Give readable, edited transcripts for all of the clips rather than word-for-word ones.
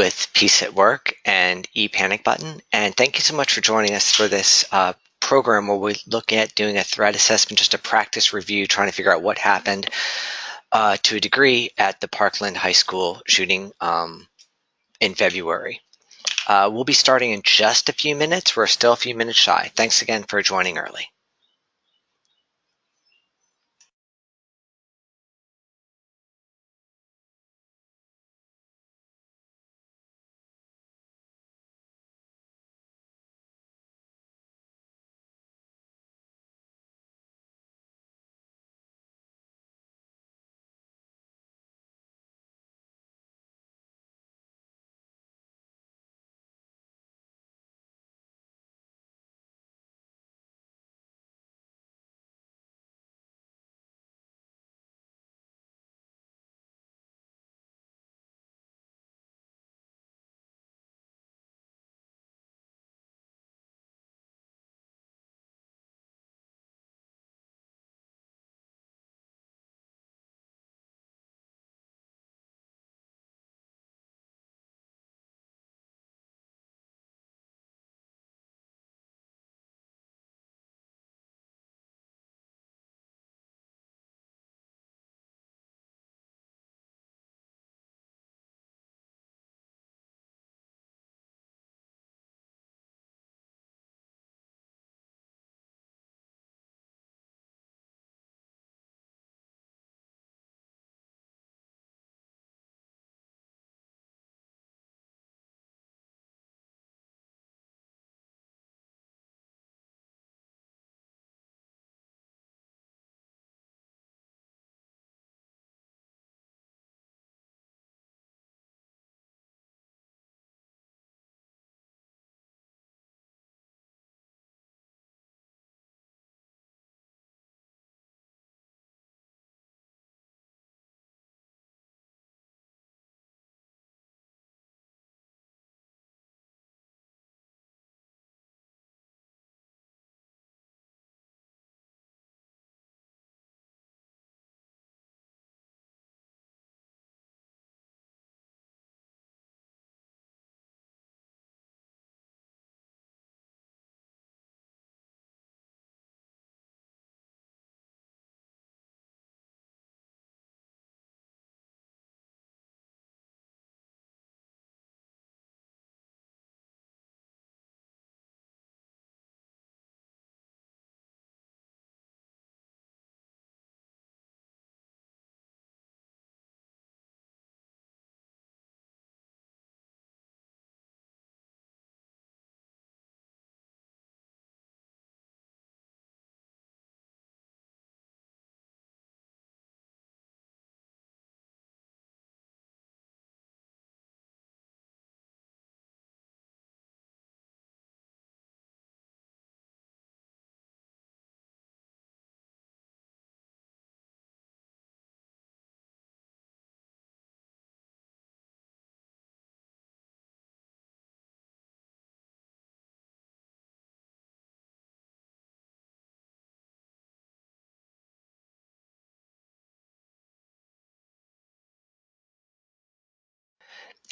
with Peace at Work and ePanic Button. And thank you so much for joining us for this program where we look at doing a threat assessment, just a practice review, trying to figure out what happened to a degree at the Parkland High School shooting in February. We'll be starting in just a few minutes. We're still a few minutes shy. Thanks again for joining early.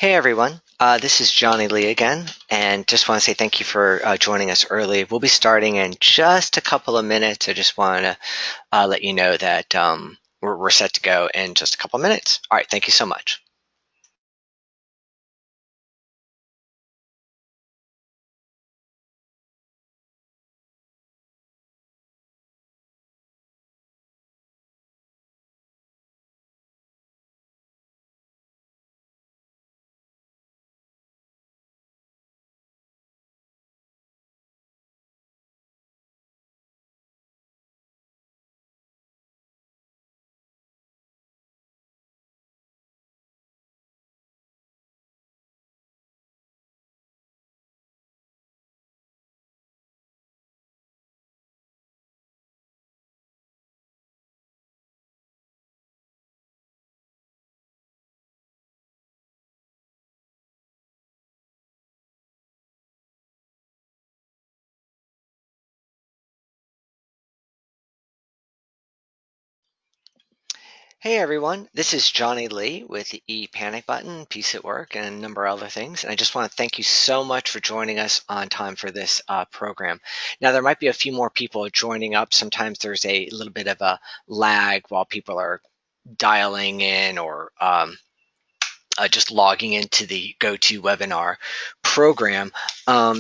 Hey everyone, this is Johnny Lee again, and just want to say thank you for joining us early. We'll be starting in just a couple of minutes. I just want to let you know that we're set to go in just a couple of minutes. All right, thank you so much. Hey everyone, this is Johnny Lee with the Panic Button, Peace at Work, and a number of other things. And I just want to thank you so much for joining us on time for this program. Now, there might be a few more people joining up. Sometimes there's a little bit of a lag while people are dialing in or just logging into the GoToWebinar program.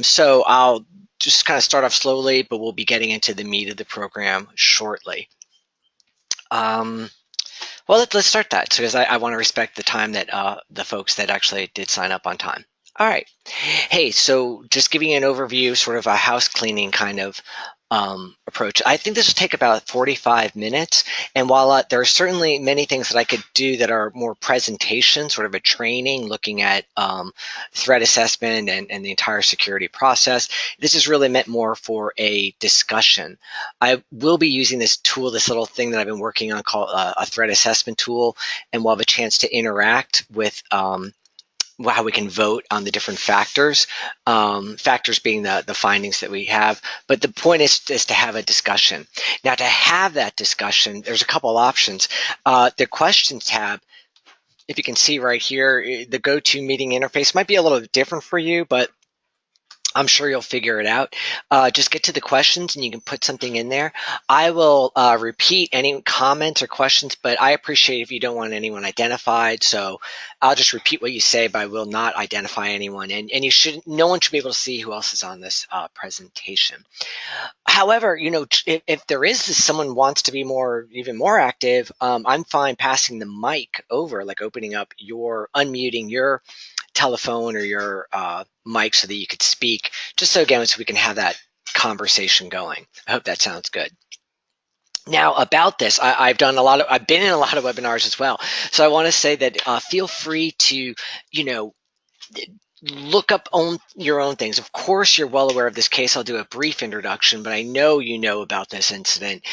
So I'll just kind of start off slowly, but we'll be getting into the meat of the program shortly. Well, let's start that because I want to respect the time that the folks that actually did sign up on time. All right. Hey, so just giving you an overview, sort of a house cleaning kind of approach. I think this will take about 45 minutes. And while there are certainly many things that I could do that are more presentation, sort of a training, looking at threat assessment and the entire security process, this is really meant more for a discussion. I will be using this tool, this little thing that I've been working on called a threat assessment tool, and we'll have a chance to interact with how we can vote on the different factors, factors being the findings that we have. But the point is to have a discussion. Now, to have that discussion, there's a couple of options. The questions tab, if you can see right here, the GoToMeeting interface might be a little different for you, but I'm sure you'll figure it out. Just get to the questions and you can put something in there. I will repeat any comments or questions, but I appreciate if you don't want anyone identified. So I'll just repeat what you say, but I will not identify anyone. And no one should be able to see who else is on this presentation. However, if there is someone wants to be even more active, I'm fine passing the mic over, like unmuting your telephone or your mic so that you could speak, just so we can have that conversation going. I hope that sounds good. Now, about this, I've been in a lot of webinars as well. So I want to say that feel free to, look up your own things. Of course, you're well aware of this case. I'll do a brief introduction, but I know you know about this incident.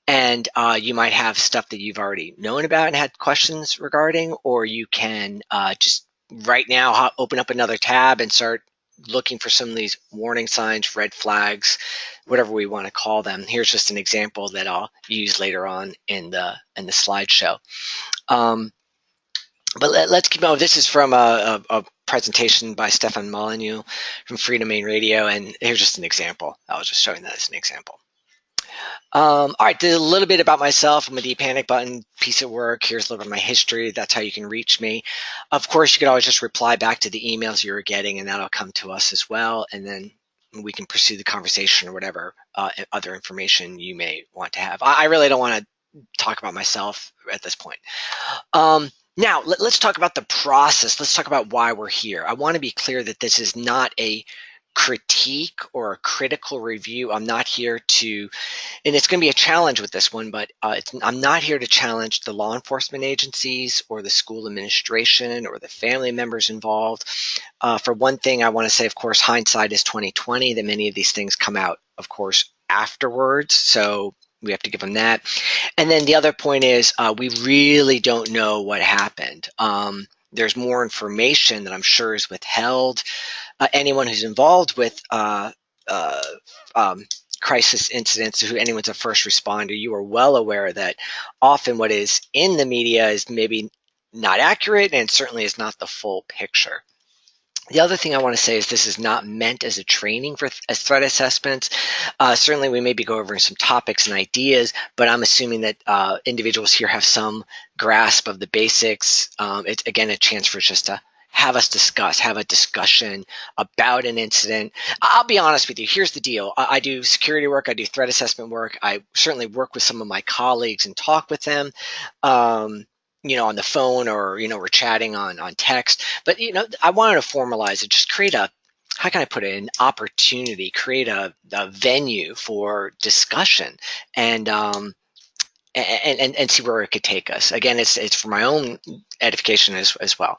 And you might have stuff that you've already known about and had questions regarding, or you can just right now open up another tab and start looking for some of these warning signs, red flags, whatever we want to call them. Here's just an example that I'll use later on in the slideshow. But let's keep on. This is from a presentation by Stefan Molyneux from Freedom Main Radio, and here's just an example. I was just showing that as an example. All right, a little bit about myself. I'm with the Panic Button, Peace at Work. Here's a little bit of my history. That's how you can reach me. Of course, you could always just reply back to the emails you were getting, and that'll come to us as well. And then we can pursue the conversation or whatever other information you may want to have. I really don't want to talk about myself at this point. Now, let's talk about the process. Let's talk about why we're here. I want to be clear that this is not a critique or a critical review. I'm not here to, and it's going to be a challenge with this one, but I'm not here to challenge the law enforcement agencies or the school administration or the family members involved. For one thing, I want to say, of course, hindsight is 2020, that many of these things come out, of course, afterwards. So we have to give them that. And then the other point is we really don't know what happened. There's more information that I'm sure is withheld. Anyone who's involved with crisis incidents, anyone's a first responder, you are well aware that often what is in the media is maybe not accurate and certainly is not the full picture. The other thing I want to say is this is not meant as a training as threat assessments. Certainly we maybe go over some topics and ideas, but I'm assuming that individuals here have some grasp of the basics. It's, again, a chance for just to have a discussion about an incident. I'll be honest with you. Here's the deal. I do security work. I do threat assessment work. I certainly work with some of my colleagues and talk with them. On the phone, or we're chatting on text, but I wanted to formalize it, just create how can I put it, an opportunity, create a venue for discussion and see where it could take us. Again, it's for my own edification as well.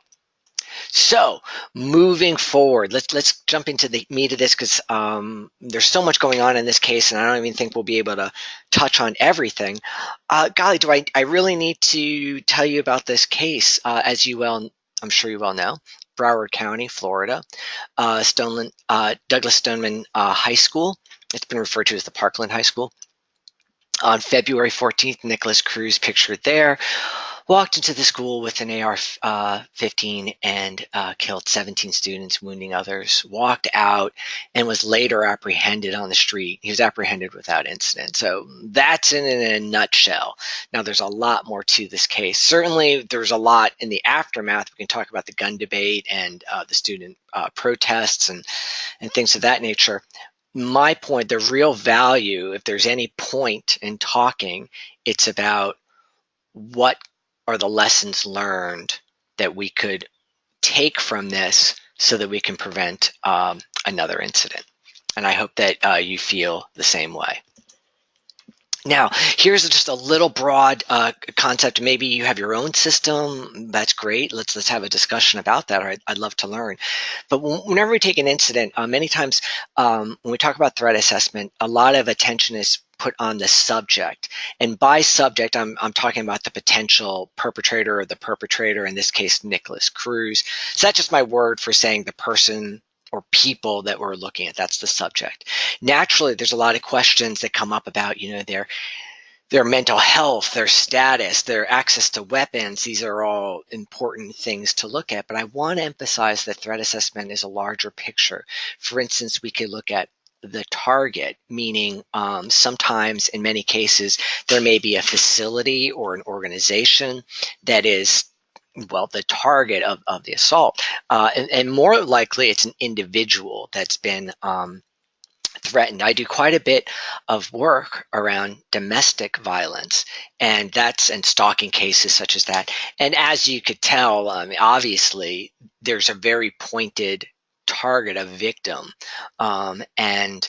So moving forward, let's jump into the meat of this, because there's so much going on in this case, and I don't even think we'll be able to touch on everything. Golly, do I really need to tell you about this case? I'm sure you well know, Broward County, Florida, Douglas Stoneman High School. It's been referred to as the Parkland High School. On February 14th, Nicholas Cruz pictured there. walked into the school with an AR-15 and killed 17 students, wounding others, walked out and was later apprehended on the street. He was apprehended without incident. So that's in a nutshell. Now, there's a lot more to this case. Certainly, there's a lot in the aftermath. We can talk about the gun debate and the student protests and things of that nature. My point, the real value, if there's any point in talking, it's about what are the lessons learned that we could take from this so that we can prevent another incident. And I hope that you feel the same way. Now, here's just a little broad concept. Maybe you have your own system. That's great. Let's have a discussion about that. I'd love to learn. But whenever we take an incident, many times when we talk about threat assessment, a lot of attention is put on the subject. And by subject, I'm talking about the potential perpetrator or the perpetrator, in this case, Nicholas Cruz. So that's just my word for saying the person or people that we're looking at. That's the subject. Naturally, there's a lot of questions that come up about, their mental health, their status, their access to weapons. These are all important things to look at. But I want to emphasize that threat assessment is a larger picture. For instance, we could look at the target, meaning sometimes in many cases, there may be a facility or an organization that is the target of the assault. And more likely, it's an individual that's been threatened. I do quite a bit of work around domestic violence and stalking cases such as that. And as you could tell, obviously, there's a very pointed target, a victim. And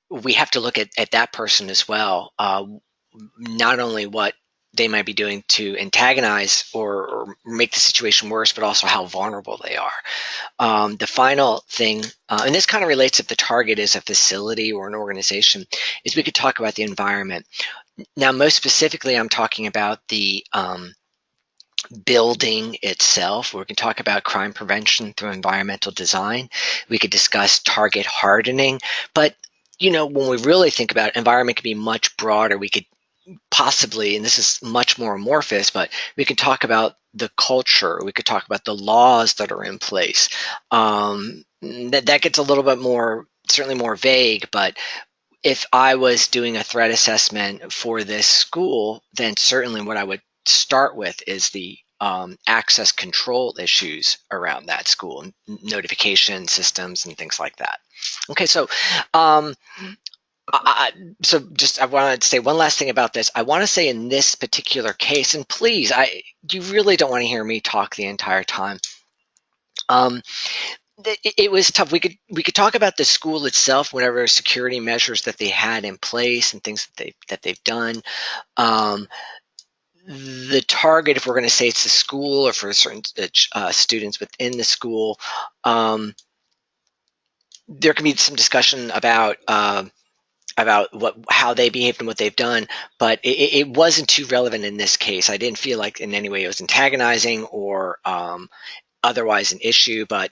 we have to look at that person as well. Not only what they might be doing to antagonize or make the situation worse, but also how vulnerable they are. The final thing, and this kind of relates if the target is a facility or an organization, is we could talk about the environment. Now, most specifically, I'm talking about the building itself. We can talk about crime prevention through environmental design. We could discuss target hardening. But, when we really think about it, environment can be much broader. We could possibly, and this is much more amorphous, but we could talk about the culture. We could talk about the laws that are in place. That gets a little bit more, certainly more vague, but if I was doing a threat assessment for this school, then certainly what I would start with is the access control issues around that school, notification systems and things like that. Okay, so I wanted to say one last thing about this. I want to say in this particular case, and please, you really don't want to hear me talk the entire time. It was tough. We could talk about the school itself, whatever security measures that they had in place and things that they've done. The target, if we're going to say it's the school or for certain students within the school, there can be some discussion about how they behaved and what they've done, but it wasn't too relevant in this case. I didn't feel like in any way it was antagonizing or otherwise an issue, but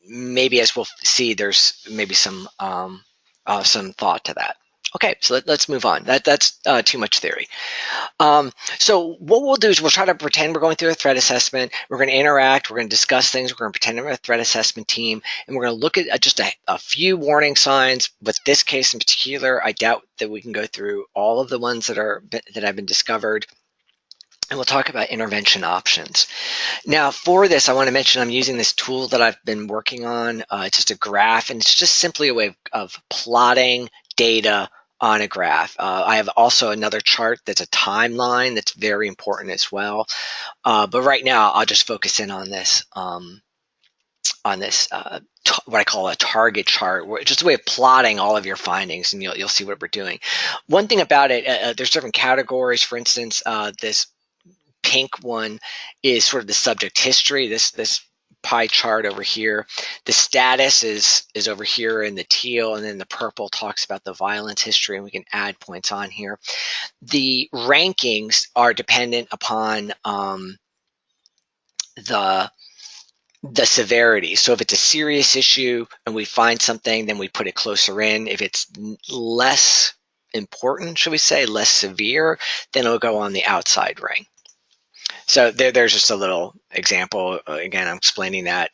maybe as we'll see, there's maybe some thought to that. Okay, so let's move on. That's too much theory. So what we'll do is we'll try to pretend we're going through a threat assessment. We're going to interact. We're going to discuss things. We're going to pretend we're a threat assessment team, and we're going to look at just a few warning signs. With this case in particular, I doubt that we can go through all of the ones that have been discovered. And we'll talk about intervention options. Now, for this, I want to mention I'm using this tool that I've been working on. It's just a graph, and it's just simply a way of plotting data on a graph. I have also another chart that's a timeline that's very important as well. But right now, I'll just focus in on this what I call a target chart, just a way of plotting all of your findings, and you'll see what we're doing. One thing about it, there's different categories. For instance, this pink one is sort of the subject history. This pie chart over here, the status is over here in the teal, and then the purple talks about the violence history, and we can add points on here. The rankings are dependent upon the severity. So if it's a serious issue and we find something, then we put it closer in. If it's less important, should we say, less severe, then it'll go on the outside ring. So there's just a little example. Again, I'm explaining that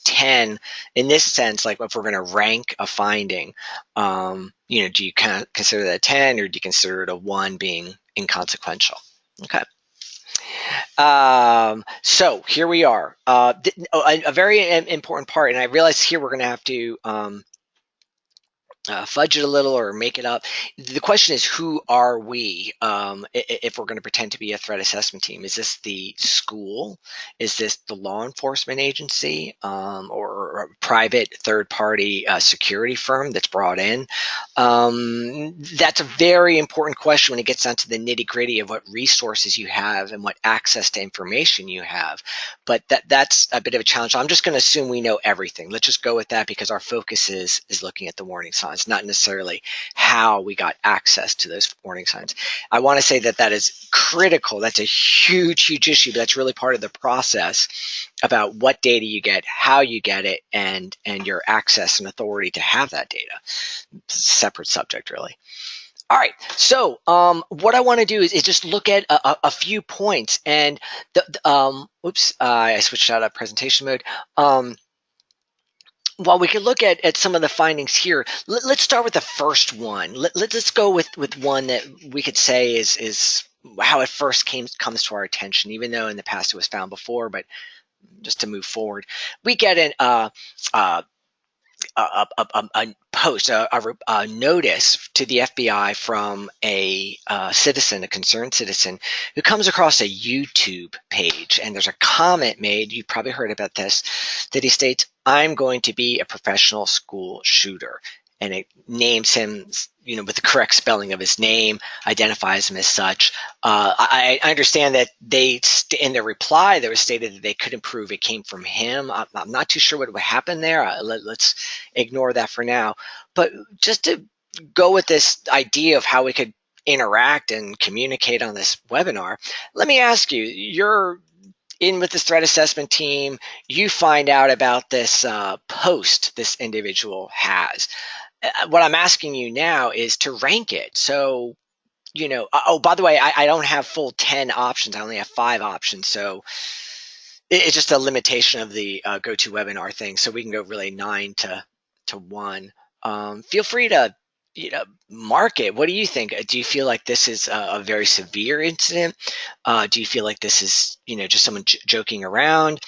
10 in this sense, like if we're going to rank a finding, do you kind of consider that a 10 or do you consider it a 1 being inconsequential? Okay. So here we are. A very important part, and I realize here we're going to have to fudge it a little or make it up. The question is, who are we if we're going to pretend to be a threat assessment team? Is this the school? Is this the law enforcement agency or a private third-party security firm that's brought in? That's a very important question when it gets down to the nitty-gritty of what resources you have and what access to information you have. But that's a bit of a challenge. I'm just going to assume we know everything. Let's just go with that because our focus is looking at the warning signs. It's not necessarily how we got access to those warning signs. I want to say that is critical. That's a huge, huge issue. But that's really part of the process about what data you get, how you get it, and your access and authority to have that data. It's a separate subject, really. All right. So what I want to do is just look at a few points. And I switched out of presentation mode. While we can look at some of the findings here, let's start with the first one. Let's go with one that we could say is how it first comes to our attention, even though in the past it was found before. But just to move forward, we get a post, a notice to the FBI from a citizen, a concerned citizen, who comes across a YouTube page, and there's a comment made. You've probably heard about this, that he states, "I'm going to be a professional school shooter." And it names him, with the correct spelling of his name, identifies him as such. I understand that in their reply, there was stated that they couldn't prove it came from him. I'm not too sure what would happen there. Let's ignore that for now. But just to go with this idea of how we could interact and communicate on this webinar, let me ask you, you're in with this threat assessment team, you find out about this post this individual has. What I'm asking you now is to rank it. So, oh, by the way, I don't have full 10 options. I only have 5 options. So it's just a limitation of the GoToWebinar thing. So we can go really 9 to 1. Feel free to mark it. What do you think? Do you feel like this is a very severe incident? Do you feel like this is just someone joking around?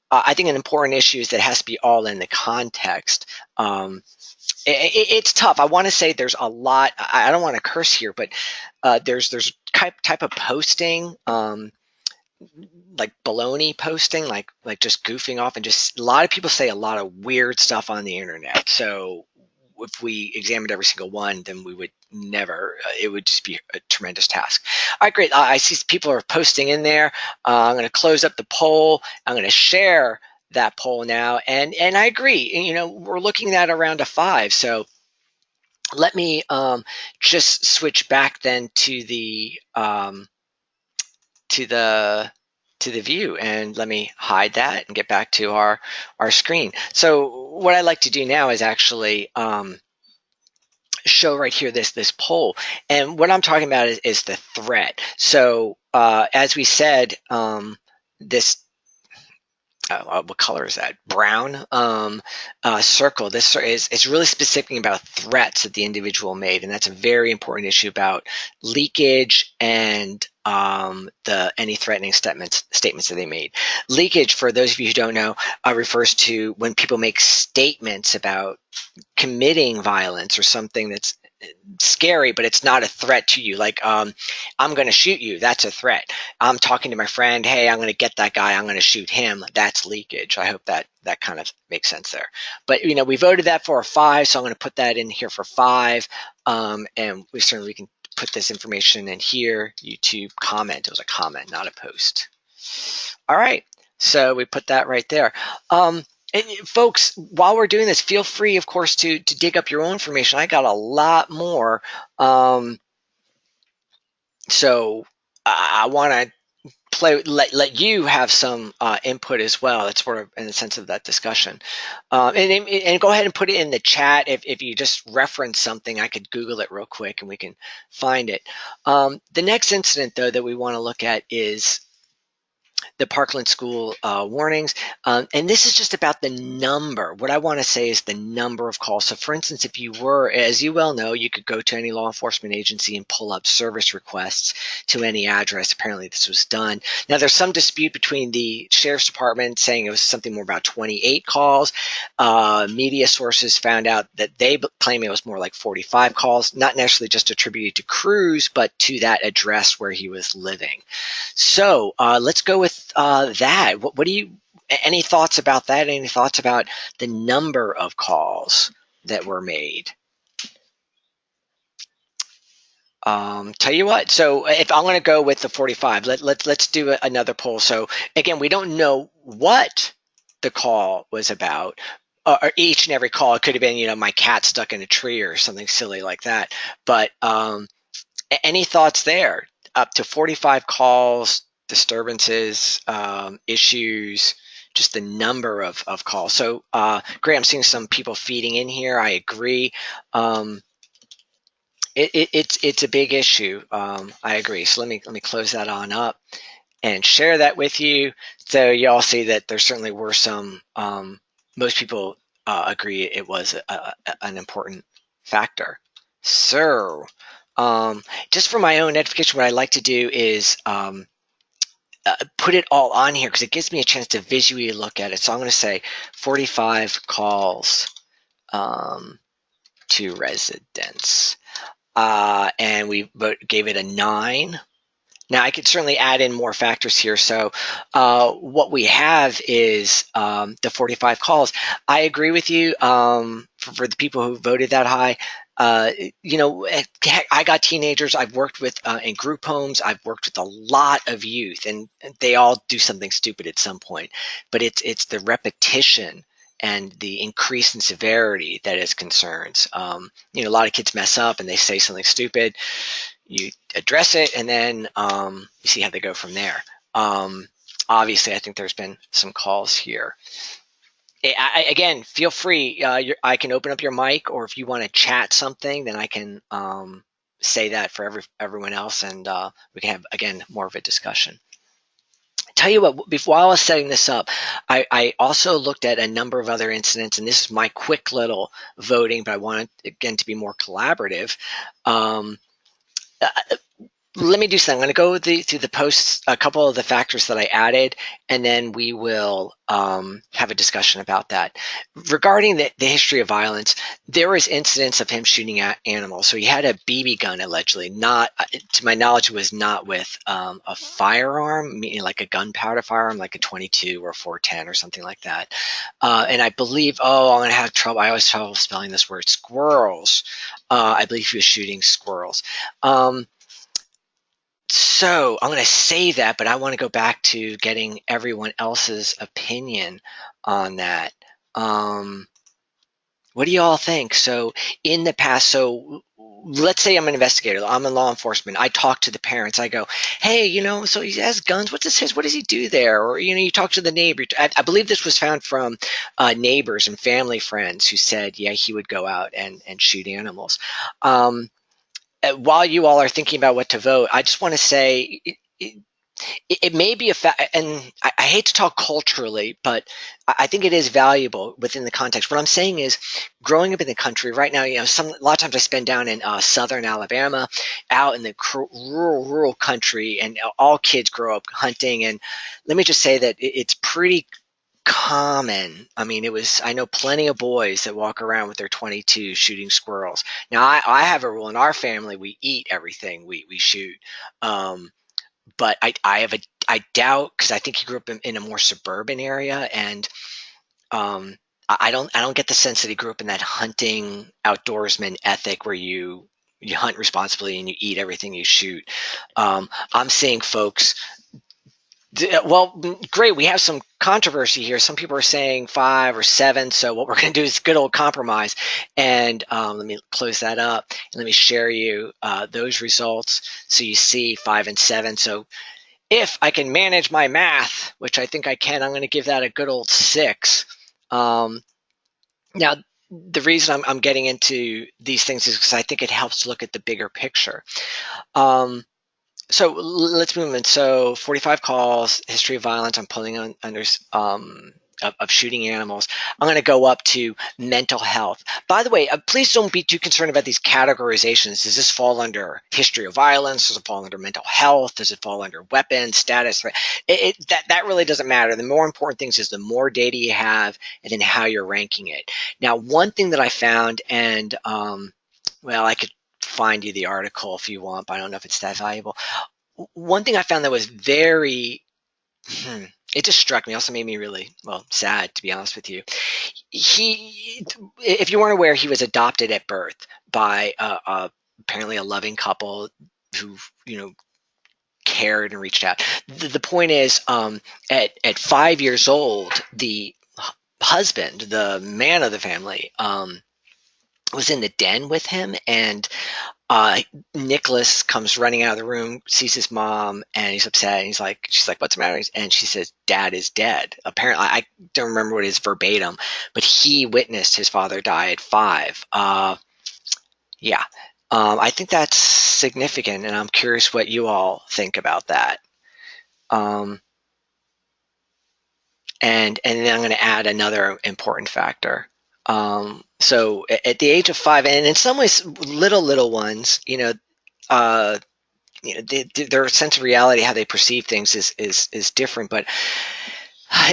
I think an important issue is that it has to be all in the context. It's tough. I want to say there's a lot. I don't want to curse here, but there's type of posting, like baloney posting, like just goofing off, and just a lot of people say a lot of weird stuff on the internet. So if we examined every single one, then we would never. It would just be a tremendous task. All right, great. I see people are posting in there. I'm going to close up the poll. I'm going to share that poll now, and I agree. We're looking at around a 5. So let me just switch back then to the view, and let me hide that and get back to our screen. So what I like to do now is actually show right here this poll, and what I'm talking about is the threat. So as we said, this what color is that? Brown circle. This is really specific about threats that the individual made, and that's a very important issue about leakage and any threatening statements that they made. Leakage, for those of you who don't know, refers to when people make statements about committing violence or something that's scary, but it's not a threat to you. Like, I'm going to shoot you. That's a threat. I'm talking to my friend. Hey, I'm going to get that guy. I'm going to shoot him. That's leakage. I hope that kind of makes sense there. But, we voted that for a 5, so I'm going to put that in here for 5. And we certainly can put this information in here. YouTube comment. It was a comment, not a post. All right. So we put that right there. And folks, while we're doing this, feel free, of course, to dig up your own information. I got a lot more. So I want to let you have some input as well. That's sort of in the sense of that discussion. And go ahead and put it in the chat. If you just reference something, I could Google it real quick and we can find it. The next incident, though, that we want to look at is the Parkland school warnings. And this is just about the number. What I want to say is the number of calls. So, for instance, if you were, as you well know, you could go to any law enforcement agency and pull up service requests to any address. Apparently, this was done. Now, there's some dispute between the sheriff's department saying it was something more about 28 calls. Media sources found out that they claim it was more like 45 calls, not necessarily just attributed to Cruz, but to that address where he was living. So let's go with that. What do you? Any thoughts about that? Any thoughts about the number of calls that were made? Tell you what. So if I'm going to go with the 45, let's do another poll. So again, we don't know what the call was about. Or each and every call, it could have been, my cat stuck in a tree or something silly like that. But any thoughts there? Up to 45 calls, disturbances, issues, just the number of calls. So, Gray, I'm seeing some people feeding in here. I agree. It's a big issue. I agree. So let me close that on up and share that with you. So you all see that there certainly were some. Most people agree it was an important factor. So, just for my own edification, what I like to do is put it all on here because it gives me a chance to visually look at it. So I'm going to say 45 calls to residents, and we gave it a 9. Now, I could certainly add in more factors here. So what we have is the 45 calls. I agree with you for the people who voted that high. Heck, I got teenagers. I've worked with in group homes. I've worked with a lot of youth, and they all do something stupid at some point. But it's the repetition and the increase in severity that is concerns. A lot of kids mess up and they say something stupid. You address it, and then you see how they go from there. Obviously, I think there's been some calls here. Again, feel free. I can open up your mic, or if you want to chat something, then I can say that for everyone else, and we can have, again, more of a discussion. Tell you what, while I was setting this up, I also looked at a number of other incidents, and this is my quick little voting, but I wanted, again, to be more collaborative. Let me do something. I'm going to go through the posts, a couple of the factors that I added, and then we will have a discussion about that. Regarding the history of violence, there was incidents of him shooting at animals. So he had a BB gun, allegedly. Not, to my knowledge, it was not with a firearm, meaning like a gunpowder firearm, like a 22 or a 410 or something like that. And I believe, I'm going to have trouble. I always have trouble spelling this word, squirrels. I believe he was shooting squirrels. So I'm going to say that, but I want to go back to getting everyone else's opinion on that. What do you all think? So in the past, so let's say I'm an investigator. I'm in law enforcement. I talk to the parents. I go, hey, so he has guns. What's this? What does he do there? Or, you talk to the neighbor. I believe this was found from neighbors and family friends who said, yeah, he would go out and shoot animals. While you all are thinking about what to vote, I just want to say it may be a fact, and I hate to talk culturally, but I think it is valuable within the context. What I'm saying is, growing up in the country right now, a lot of times I spend down in southern Alabama, out in the rural country, and all kids grow up hunting. And let me just say that it's pretty common. I mean, I know plenty of boys that walk around with their 22 shooting squirrels. Now, I have a rule in our family: we eat everything we shoot. But I doubt, because I think he grew up in a more suburban area, and I don't get the sense that he grew up in that hunting outdoorsman ethic where you hunt responsibly and you eat everything you shoot. I'm seeing folks. Well, great. We have some controversy here. Some people are saying 5 or 7. So what we're going to do is good old compromise. And let me close that up and let me share you those results. So you see 5 and 7. So if I can manage my math, which I think I can, I'm going to give that a good old 6. Now, the reason I'm getting into these things is because I think it helps look at the bigger picture. So let's move in. So 45 calls, history of violence. I'm pulling on under of shooting animals. I'm going to go up to mental health. By the way, please don't be too concerned about these categorizations. Does this fall under history of violence? Does it fall under mental health? Does it fall under weapons status? That really doesn't matter. The more important things is the more data you have, and then how you're ranking it. Now, one thing that I found, and well, I could find you the article if you want, but I don't know if it's that valuable. One thing I found that was very, it just struck me, also made me really, well, sad, to be honest with you. He, if you weren't aware, he was adopted at birth by apparently a loving couple who, cared and reached out. The point is, at 5 years old, the husband, the man of the family, was in the den with him, and uh, Nicholas comes running out of the room, sees his mom, and he's upset. And she's like, "What's the matter?" And she says, "Dad is dead." Apparently, I don't remember what it is verbatim, but he witnessed his father die at 5. Yeah, I think that's significant, and I'm curious what you all think about that. Um, and then I'm going to add another important factor. So at the age of 5, and in some ways, little ones, uh, their sense of reality, how they perceive things, is different, but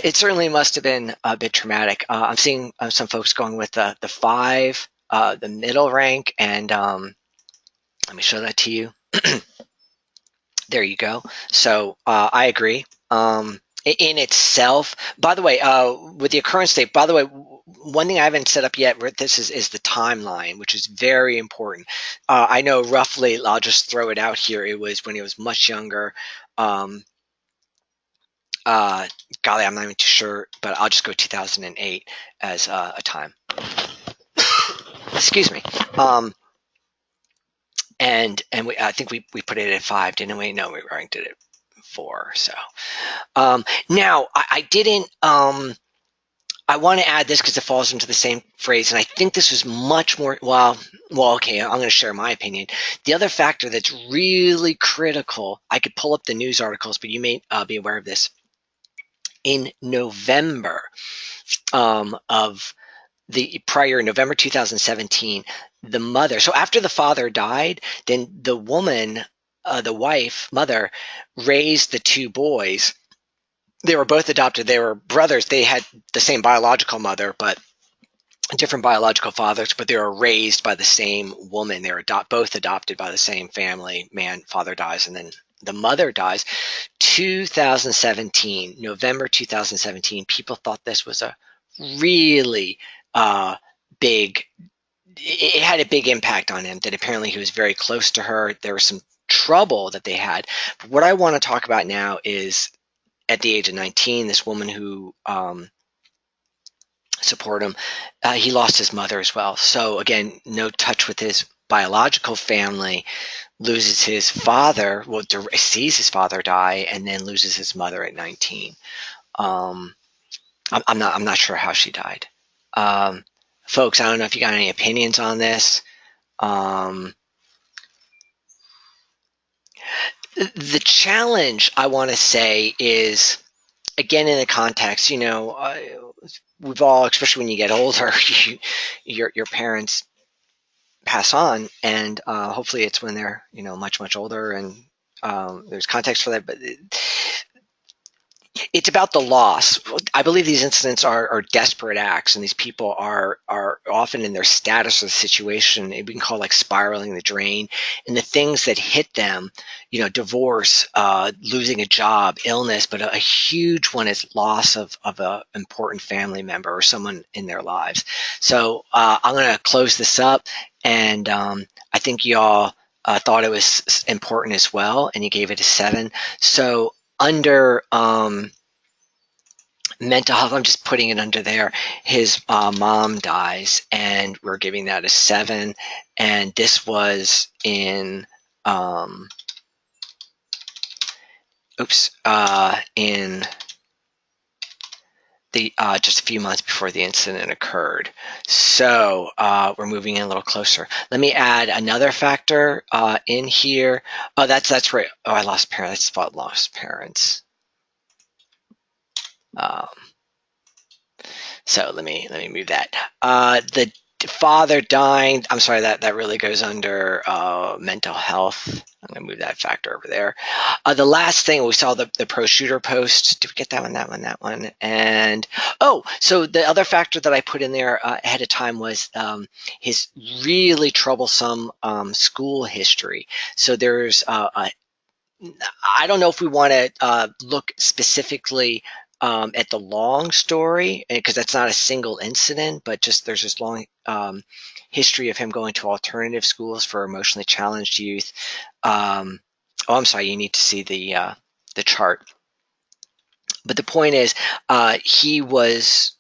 it certainly must have been a bit traumatic. I'm seeing some folks going with the 5, the middle rank, and let me show that to you. There you go. So I agree. In itself, by the way, with the occurrence date, by the way, one thing I haven't set up yet, this is the timeline, which is very important. I know roughly, I'll just throw it out here, it was when he was much younger. Um, uh, Golly, I'm not even too sure, but I'll just go 2008 as a time. Excuse me. And I think we put it at 5, didn't we? No, we ranked it at 4. So now I didn't. I want to add this because it falls into the same phrase, and I think this was much more. Well, okay. I'm going to share my opinion. The other factor that's really critical. I could pull up the news articles, but you may be aware of this. In November of the prior November 2017, the mother. So after the father died, then the woman, the wife, mother, raised the 2 boys. They were both adopted. They were brothers. They had the same biological mother, but different biological fathers, but they were raised by the same woman. They were both adopted by the same family. Man, father dies, and then the mother dies. 2017, November 2017, people thought this was a really big, it had a big impact on him, that apparently he was very close to her. There was some trouble that they had. But what I want to talk about now is at the age of 19, this woman who support him, he lost his mother as well. So again, no touch with his biological family, loses his father, well, sees his father die, and then loses his mother at 19. Um, I'm not sure how she died. Folks, I don't know if you got any opinions on this. The challenge, I want to say, is, again, in the context, we've all, especially when you get older, your parents pass on, and hopefully it's when they're much older, and there's context for that, but it's about the loss. I believe these incidents are desperate acts, and these people are often, in their status of the situation, we can call like spiraling the drain, and the things that hit them, divorce, losing a job, illness, but a huge one is loss of an important family member or someone in their lives. So I'm going to close this up, and I think y'all thought it was important as well, and you gave it a 7. So under mental health, I'm just putting it under there. His mom dies, and we're giving that a 7. And this was in in just a few months before the incident occurred. So we're moving in a little closer. Let me add another factor in here. Oh, that's right. Oh, I lost parents. I spelled lost parents. Um, so let me move that. The father dying. I'm sorry, that really goes under mental health. I'm gonna move that factor over there. The last thing we saw, the pro shooter post. Did we get that one? That one. And so the other factor that I put in there ahead of time was his really troublesome school history. So there's I don't know if we want to look specifically at the long story, because that's not a single incident, but just there's this long history of him going to alternative schools for emotionally challenged youth. I'm sorry, you need to see the chart. But the point is, he was.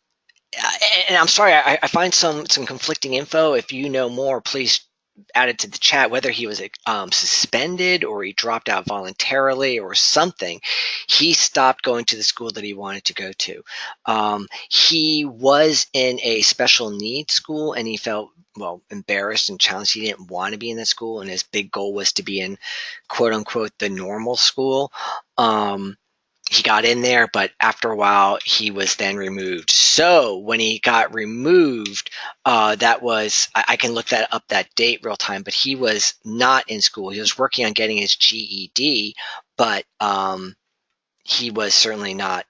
And I'm sorry, I find some conflicting info. If you know more, please added to the chat, whether he was suspended or he dropped out voluntarily or something. He stopped going to the school that he wanted to go to. He was in a special needs school, and he felt embarrassed and challenged. He didn't want to be in that school, and his big goal was to be in quote unquote the normal school. He got in there, but after a while, he was then removed. So when he got removed, that was, I can look that up, that date real time, but he was not in school. He was working on getting his GED, but he was certainly not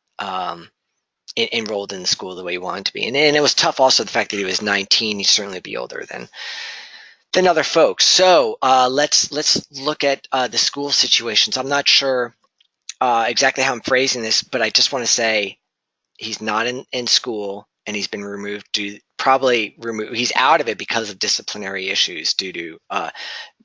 enrolled in the school the way he wanted to be. And it was tough also, the fact that he was 19. He'd certainly be older than other folks. So let's look at the school situations. I'm not sure exactly how I'm phrasing this, but I just want to say he's not in school, and he's been removed he's out of it because of disciplinary issues due to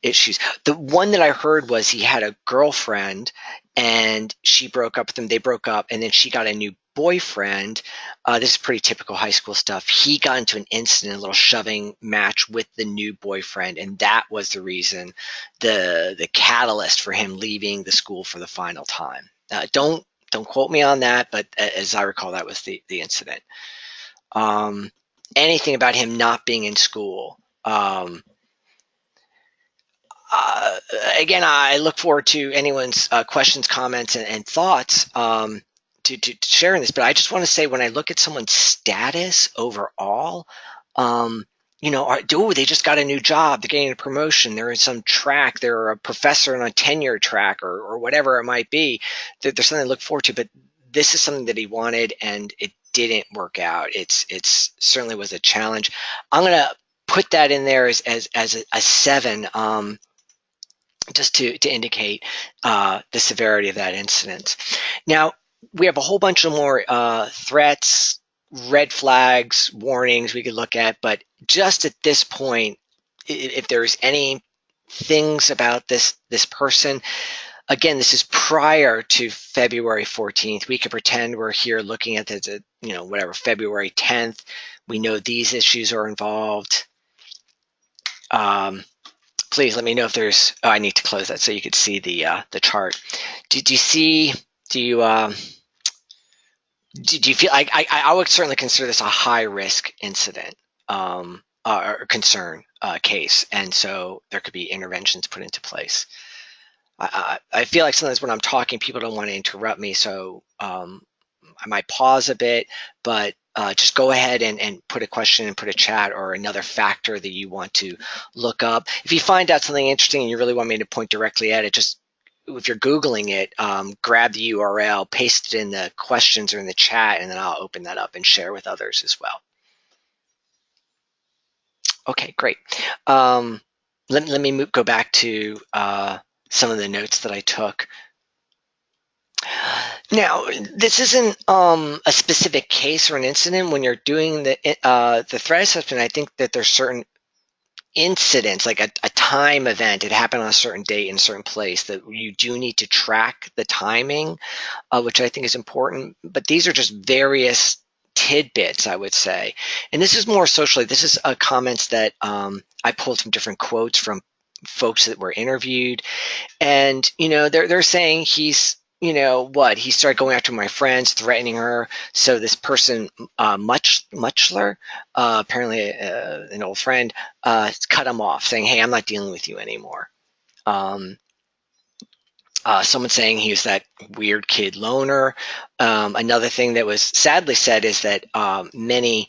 issues. The one that I heard was he had a girlfriend, and she broke up with him. They broke up, and then she got a new boyfriend. This is pretty typical high school stuff. He got into an incident, a little shoving match with the new boyfriend, and that was the reason, the catalyst for him leaving the school for the final time. Don't quote me on that, but as I recall, that was the incident. Anything about him not being in school. Again, I look forward to anyone's questions, comments, and thoughts to sharing this. But I just want to say, when I look at someone's status overall, they just got a new job, they're getting a promotion, they're in some track, they're a professor on a tenure track, or whatever it might be. There's something to look forward to. But this is something that he wanted, and it didn't work out. It's certainly was a challenge. I'm gonna put that in there as a 7. Just to indicate the severity of that incident. Now, we have a whole bunch of more threats, red flags, warnings we could look at, but just at this point, if there's any things about this person, again, this is prior to February 14th. We could pretend we're here looking at the February 10th. We know these issues are involved. Please let me know if there's. I need to close that so you could see the chart. Do you see? Do you feel? I would certainly consider this a high risk incident or concern case, and so there could be interventions put into place. I feel like sometimes when I'm talking, people don't want to interrupt me, so I might pause a bit, but just go ahead and put a question and put a chat or another factor that you want to look up. If you find out something interesting and you really want me to point directly at it, just if you're Googling it, grab the URL, paste it in the questions or in the chat, and then I'll open that up and share with others as well. Okay, great. Let me go back to some of the notes that I took. Now, this isn't a specific case or an incident. When you're doing the threat assessment, I think that there's certain incidents, like a time event, it happened on a certain date in a certain place, that you do need to track the timing, which I think is important. But these are just various tidbits, I would say. And this is more socially. This is comments that I pulled from different quotes from folks that were interviewed. And, they're saying he's what? He started going after my friends, threatening her. So this person, Muchler, apparently an old friend, cut him off, saying, "Hey, I'm not dealing with you anymore." Um, Someone saying he was that weird kid loner. Another thing that was sadly said is that many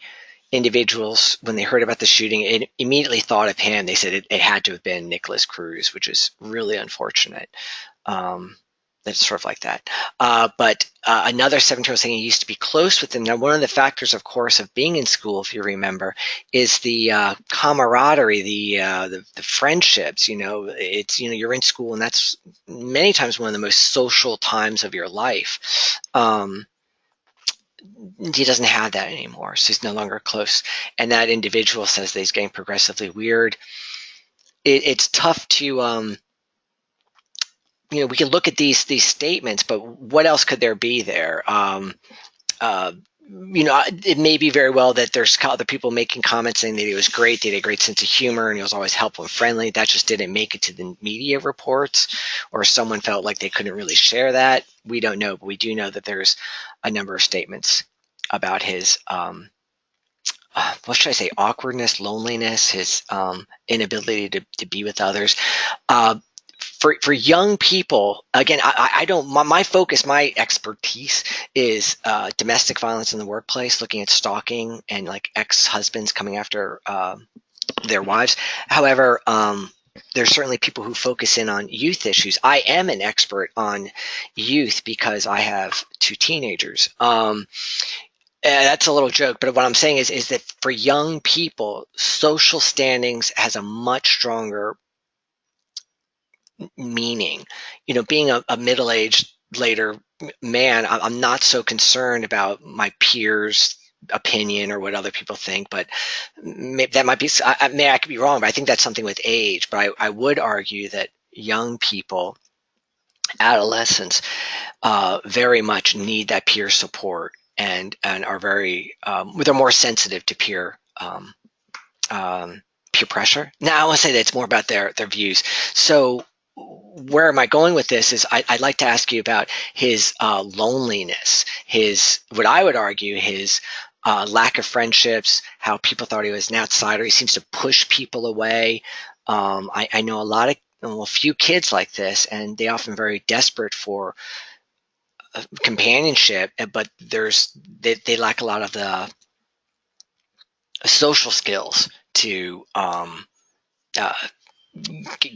individuals, when they heard about the shooting, it immediately thought of him. They said it had to have been Nicholas Cruz, which is really unfortunate. Um, that's sort of like that. But another 17-year-old saying he used to be close with him. Now, one of the factors, of course, of being in school, if you remember, is the camaraderie, the friendships. It's you're in school, and that's many times one of the most social times of your life. He doesn't have that anymore, so he's no longer close. And that individual says that he's getting progressively weird. It's tough to we can look at these statements, but what else could there be there? Uh, it may be very well that there's other people making comments saying that he was great, that he had a great sense of humor, and he was always helpful and friendly. That just didn't make it to the media reports, or someone felt like they couldn't really share that. We don't know, but we do know that there's a number of statements about his what should I say, awkwardness, loneliness, his inability to be with others. Uh, for young people, again, I don't. My focus, my expertise is domestic violence in the workplace, looking at stalking and like ex-husbands coming after their wives. However, there's certainly people who focus in on youth issues. I am an expert on youth because I have two teenagers. That's a little joke, but what I'm saying is that for young people, social standings has a much stronger meaning. Being a middle-aged later man, I'm not so concerned about my peers' opinion or what other people think, but that might be, I could be wrong, but I think that's something with age. But I would argue that young people, adolescents, very much need that peer support and are very, they're more sensitive to peer pressure. Now, I want to say that it's more about their views. So where am I going with this is I'd like to ask you about his loneliness, his, what I would argue, his lack of friendships, how people thought he was an outsider. He seems to push people away. I know a few kids like this, and they often very desperate for companionship, but they lack a lot of the social skills to uh,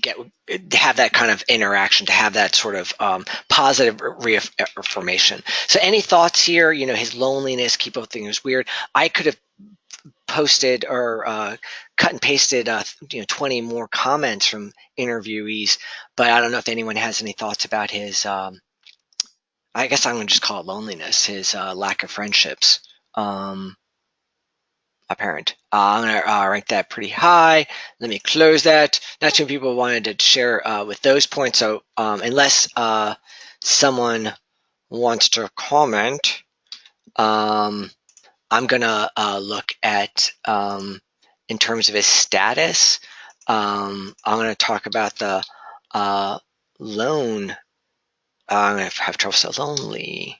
get have that kind of interaction, to have that sort of positive reaffirmation. So, any thoughts here? His loneliness, keep both things weird. I could have posted or cut and pasted 20 more comments from interviewees, but I don't know if anyone has any thoughts about his. I guess I'm going to just call it loneliness, his lack of friendships. Apparent. I'm going to rank that pretty high. Let me close that. Not too many people wanted to share with those points, so unless someone wants to comment, I'm going to look at, in terms of his status, I'm going to talk about the lone. I'm going to have trouble saying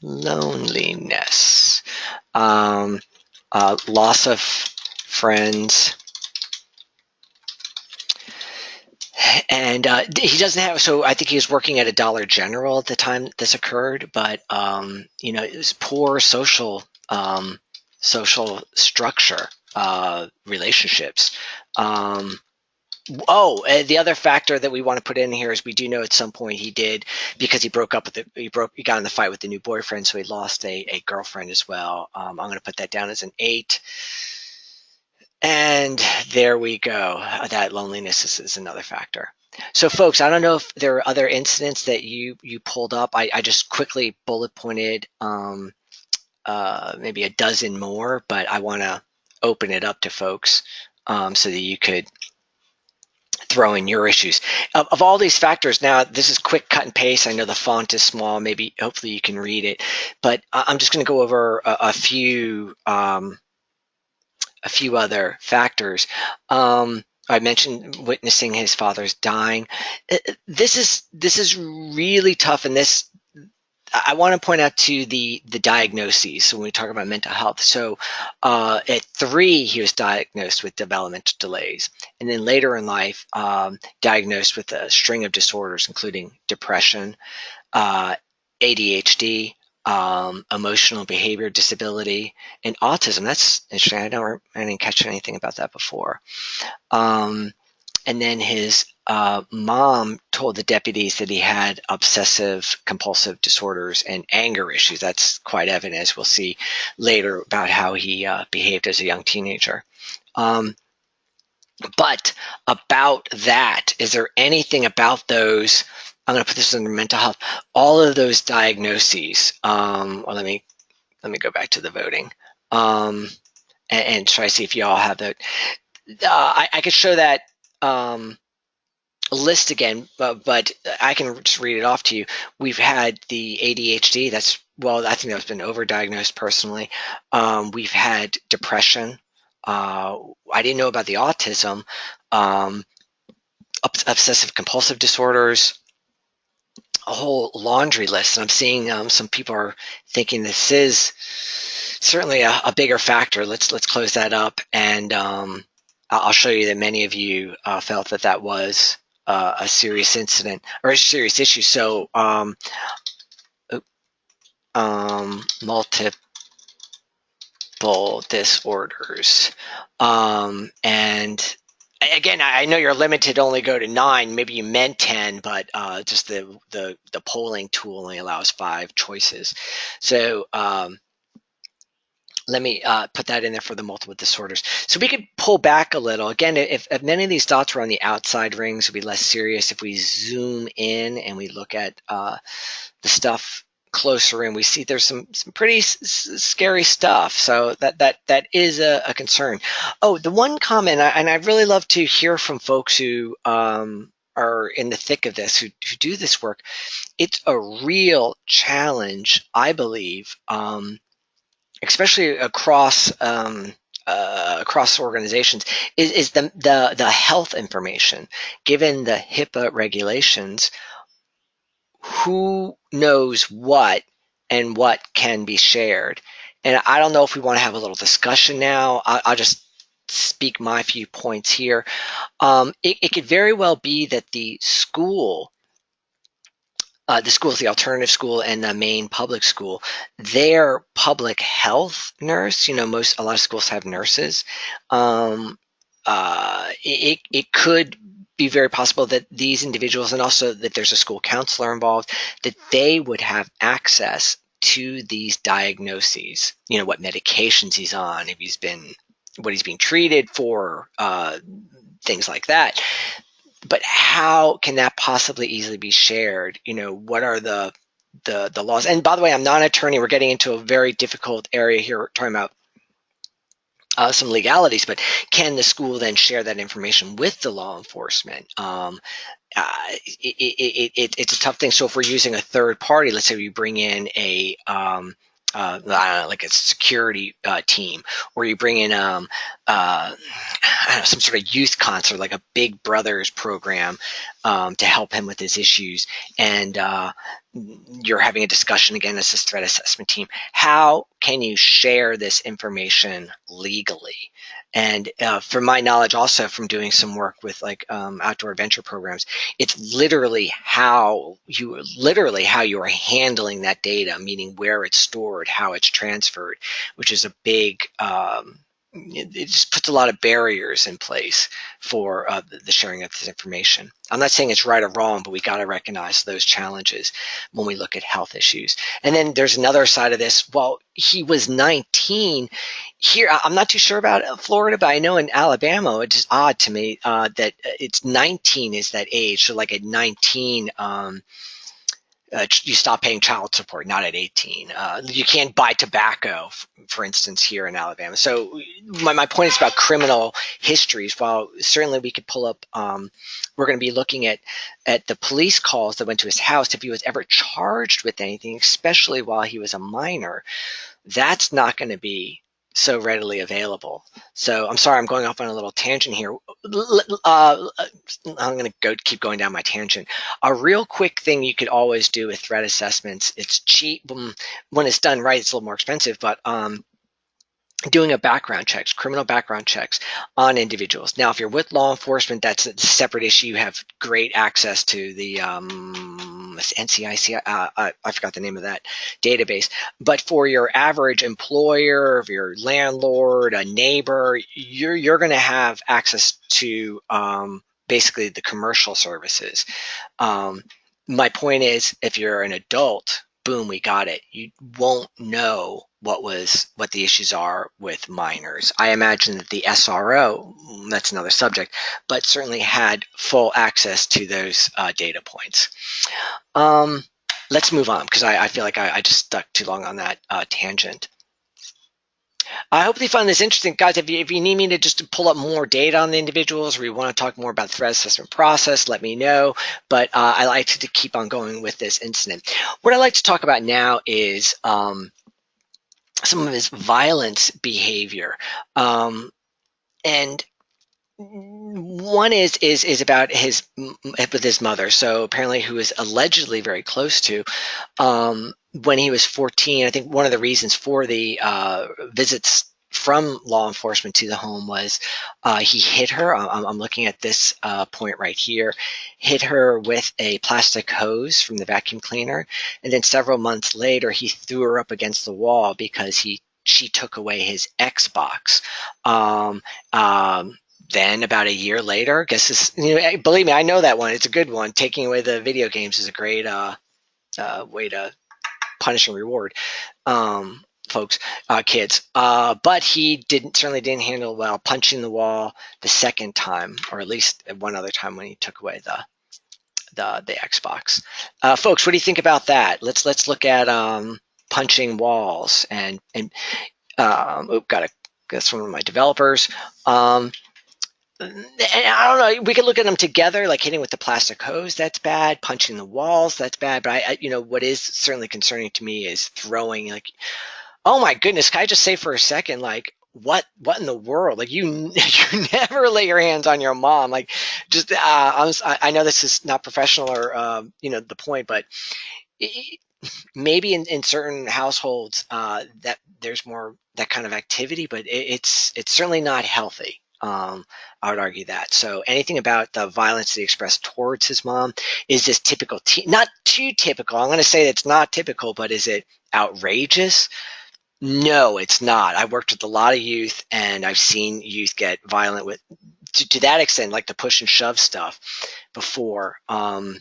loneliness. Loss of friends, and he doesn't have. So I think he was working at a Dollar General at the time this occurred, but it was poor social structure, relationships. The other factor that we want to put in here is we do know at some point he did, because he broke up with he got in the fight with the new boyfriend, so he lost a girlfriend as well. I'm going to put that down as an 8. And there we go. That loneliness is another factor. So, folks, I don't know if there are other incidents that you pulled up. I just quickly bullet pointed maybe a dozen more, but I want to open it up to folks so that you could throw in your issues. Of all these factors, now this is quick cut and paste. I know the font is small. Maybe, hopefully you can read it. But I'm just going to go over a few other factors. I mentioned witnessing his father's dying. This is really tough, and this I want to point out to the diagnoses. So when we talk about mental health, so at 3 he was diagnosed with developmental delays, and then later in life diagnosed with a string of disorders, including depression, uh, ADHD, emotional behavior disability, and autism. That's interesting. I didn't catch anything about that before. Um, and then his mom told the deputies that he had obsessive compulsive disorders and anger issues. That's quite evident, as we'll see later, about how he behaved as a young teenager. Um, but about that, is there anything about those? I'm going to put this under mental health. All of those diagnoses. Well, let me go back to the voting and try to see if you all have that. I could show that um, list again, but I can just read it off to you. We've had the ADHD. I think that's been overdiagnosed personally. We've had depression. I didn't know about the autism, um, obsessive compulsive disorders, a whole laundry list. And I'm seeing some people are thinking this is certainly a bigger factor. Let's close that up, and I'll show you that many of you felt that was a serious incident or a serious issue. So multiple disorders, and again, I know you're limited to only go to 9. Maybe you meant 10, but just the polling tool only allows 5 choices. So let me put that in there for the multiple disorders. So we could pull back a little. Again, if many of these dots were on the outside rings, it would be less serious. If we zoom in and we look at the stuff closer in, we see there's some pretty scary stuff. So that is a concern. Oh, the one comment, and I'd really love to hear from folks who are in the thick of this, who do this work. It's a real challenge, I believe, especially across organizations, is the health information. Given the HIPAA regulations, who knows what and what can be shared? And I don't know if we want to have a little discussion now. I'll just speak my few points here. It could very well be that the schools, the alternative school and the main public school, their public health nurse, a lot of schools have nurses. It could be very possible that these individuals, and also that there's a school counselor involved, that they would have access to these diagnoses. What medications he's on, what he's being treated for, things like that. But how can that possibly easily be shared? What are the laws? And by the way, I'm not an attorney. We're getting into a very difficult area here. We're talking about some legalities, but can the school then share that information with the law enforcement? It's a tough thing. So if we're using a third party, let's say we bring in a I don't know, like a security team, or you bring in I don't know, some sort of youth concert, like a Big Brothers program, to help him with his issues, and you're having a discussion again as this threat assessment team. How can you share this information legally? And from my knowledge, also from doing some work with outdoor adventure programs, it's literally how you are handling that data, meaning where it's stored, how it's transferred, which is a big it just puts a lot of barriers in place for the sharing of this information. I'm not saying it's right or wrong, but we got to recognize those challenges when we look at health issues. And then there's another side of this. Well, he was 19. Here, I'm not too sure about Florida, but I know in Alabama, it's just odd to me that it's 19 is that age. So like at 19, you stop paying child support, not at 18. You can't buy tobacco, for instance, here in Alabama. So my point is about criminal histories. While certainly we could pull up, we're going to be looking at the police calls that went to his house, if he was ever charged with anything, especially while he was a minor. That's not going to be so readily available. So I'm sorry, I'm going off on a little tangent here. I'm going to keep going down my tangent. A real quick thing you could always do with threat assessments. It's cheap. When it's done right, it's a little more expensive, but doing a background checks, criminal background checks on individuals. Now, if you're with law enforcement, that's a separate issue. You have great access to the NCIC. I forgot the name of that database. But for your average employer, your landlord, a neighbor, you're going to have access to basically the commercial services. My point is, if you're an adult, boom, we got it. You won't know what the issues are with minors. I imagine that the SRO, that's another subject, but certainly had full access to those data points. Let's move on, because I feel like I just stuck too long on that tangent. I hope you found this interesting, guys. If you need me to just pull up more data on the individuals, or you want to talk more about the threat assessment process, let me know. But I like to keep on going with this incident. What I'd like to talk about now is some of his violence behavior, and one is about with his mother. So apparently, who was allegedly very close to. When he was 14, I think one of the reasons for the visits from law enforcement to the home was he hit her. I'm looking at this point right here. Hit her with a plastic hose from the vacuum cleaner, and then several months later, he threw her up against the wall because she took away his Xbox. Then about a year later, guess this, believe me, I know that one. It's a good one. Taking away the video games is a great way to punish and reward folks, kids. But he certainly didn't handle well punching the wall the second time, or at least one other time when he took away the Xbox. Folks, what do you think about that? Let's look at punching walls and that's one of my developers. And I don't know. We could look at them together, like hitting with the plastic hose. That's bad. Punching the walls. That's bad. But what is certainly concerning to me is throwing. Like, oh my goodness! Can I just say for a second, like, what in the world? Like, you never lay your hands on your mom. Like, just I know this is not professional or the point, but maybe in certain households that there's more that kind of activity, but it's certainly not healthy. I would argue that. So anything about the violence that he expressed towards his mom, is this typical? Not too typical. I'm going to say it's not typical, but is it outrageous? No, it's not. I worked with a lot of youth, and I've seen youth get violent with to that extent, like the push and shove stuff before. I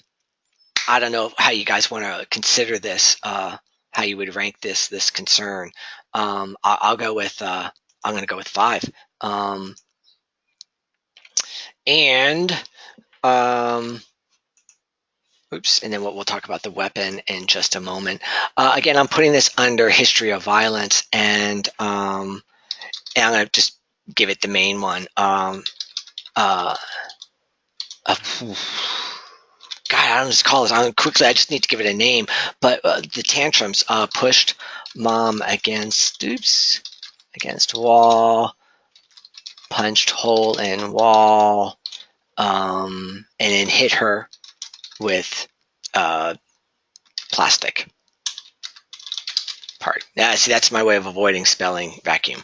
don't know how you guys want to consider this, how you would rank this concern. I'll go with I'm going to go with 5. And and then we'll talk about the weapon in just a moment. Again, I'm putting this under history of violence, and I'm going to just give it the main one. God, I don't just call this. I just need to give it a name. But the tantrums pushed mom against wall, punched hole in wall, and then hit her with plastic part. Yeah, see, that's my way of avoiding spelling vacuum.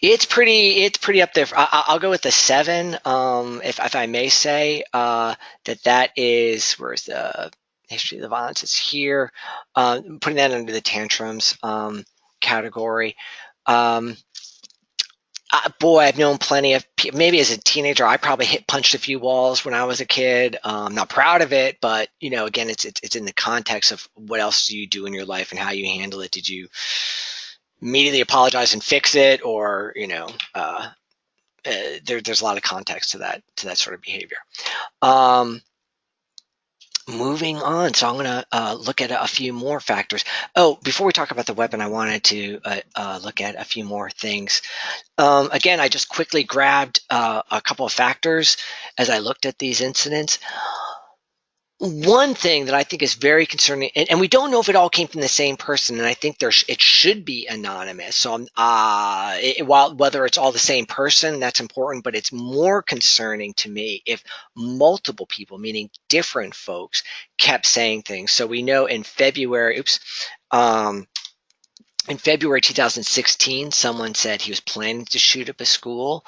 It's pretty up there. I'll go with the 7. If I may say, that is, where's the history of the violence? It's here. Putting that under the tantrums category. Boy, I've known plenty of people. Maybe as a teenager, I probably punched a few walls when I was a kid. I'm not proud of it, but again, it's in the context of what else do you do in your life and how you handle it. Did you immediately apologize and fix it, or there's a lot of context to that sort of behavior. Moving on, so I'm going to look at a few more factors. Oh, before we talk about the weapon, I wanted to look at a few more things. Again, I just quickly grabbed a couple of factors as I looked at these incidents. One thing that I think is very concerning, and we don't know if it all came from the same person, and I think it should be anonymous. So, while whether it's all the same person, that's important, but it's more concerning to me if multiple people, meaning different folks, kept saying things. So we know um, in February 2016, someone said he was planning to shoot up a school.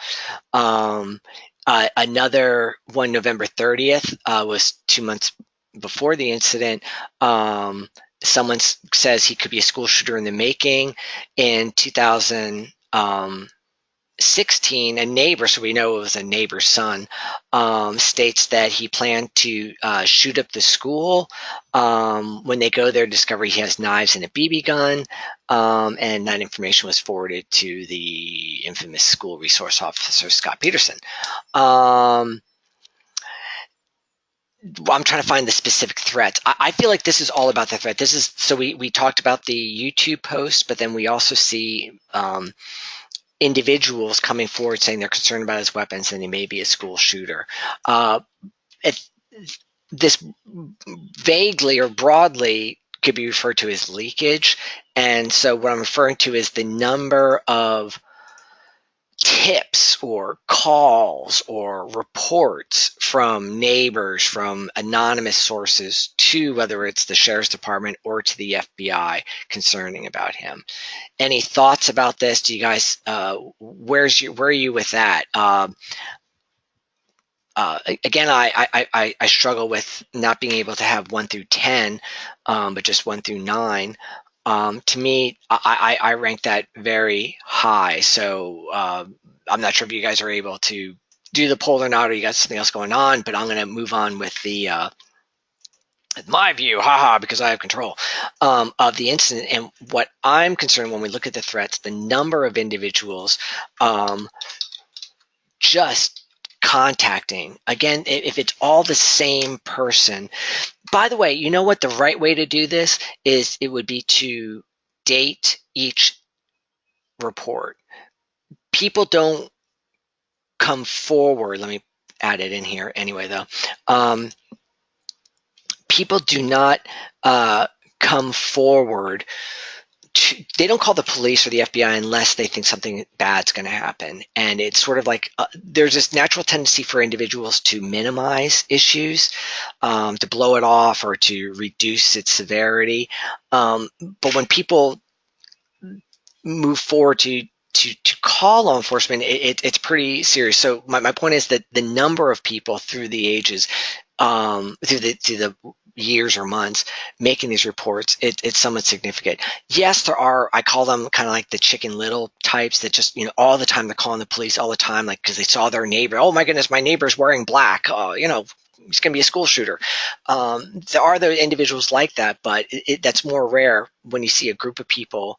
Um, Another one, November 30th, was 2 months before the incident. Someone says he could be a school shooter in the making. In 2016, a neighbor, so we know it was a neighbor's son, states that he planned to shoot up the school. When they go there, discover he has knives and a BB gun, and that information was forwarded to the infamous school resource officer, Scott Peterson. I'm trying to find the specific threats. I feel like this is all about the threat. This is so we talked about the YouTube post, but then we also see individuals coming forward saying they're concerned about his weapons and he may be a school shooter. Uh, if this vaguely or broadly could be referred to as leakage, and so what I'm referring to is the number of tips or calls or reports from neighbors, from anonymous sources to whether it's the sheriff's department or to the FBI concerning about him. Any thoughts about this? Do you guys, where are you with that? Again, I struggle with not being able to have 1 through 10, but just 1 through 9. To me, I rank that very high. So I'm not sure if you guys are able to do the poll or not, or you got something else going on. But I'm going to move on with the my view, haha, because I have control of the incident. And what I'm concerned when we look at the threats, the number of individuals just contacting. Again, if it's all the same person. By the way, you know what the right way to do this is? It would be to date each report. People don't come forward. Let me add it in here anyway, though. People do not come forward. They don't call the police or the FBI unless they think something bad's going to happen. And it's sort of like there's this natural tendency for individuals to minimize issues, to blow it off or to reduce its severity. But when people move forward to call law enforcement, it's pretty serious. So my point is that the number of people through the ages, through the years or months making these reports, it's somewhat significant. Yes, there are, I call them kind of like the Chicken Little types that just, all the time they're calling the police all the time, like because they saw their neighbor. Oh my goodness, my neighbor's wearing black. He's going to be a school shooter. There are the individuals like that, but that's more rare when you see a group of people,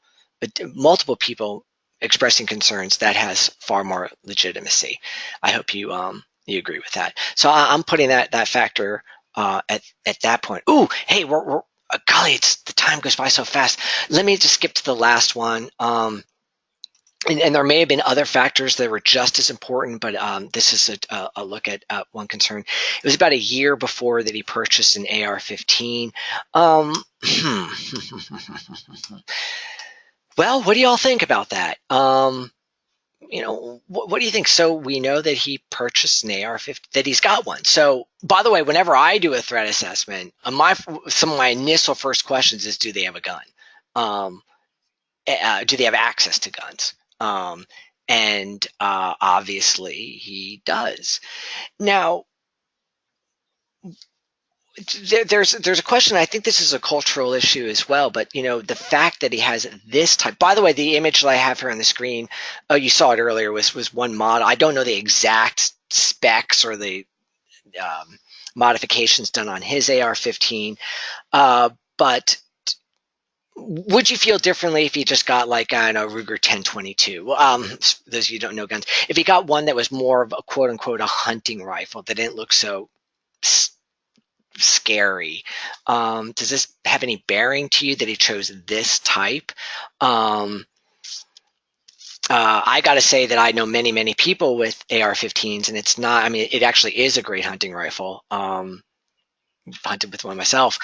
multiple people expressing concerns. That has far more legitimacy. I hope you agree with that. So I'm putting that factor at that point. Ooh, hey, we're golly, the time goes by so fast. Let me just skip to the last one. And there may have been other factors that were just as important, but this is a look at one concern. It was about a year before that he purchased an AR-15. Well, what do y'all think about that? What do you think? So we know that he purchased an AR-15, that he's got one. So, by the way, whenever I do a threat assessment, some of my initial first questions is, do they have a gun? Do they have access to guns? And obviously he does. Now, there's a question. I think this is a cultural issue as well, but the fact that he has this type. By the way, the image that I have here on the screen, you saw it earlier, was one model. I don't know the exact specs or the modifications done on his AR-15, but would you feel differently if he just got like a Ruger 1022? Those of you who don't know guns, if he got one that was more of a quote unquote a hunting rifle that didn't look so scary, does this have any bearing to you that he chose this type? I got to say that I know many people with AR-15s, and it's not. I mean, it actually is a great hunting rifle. hunted with one myself.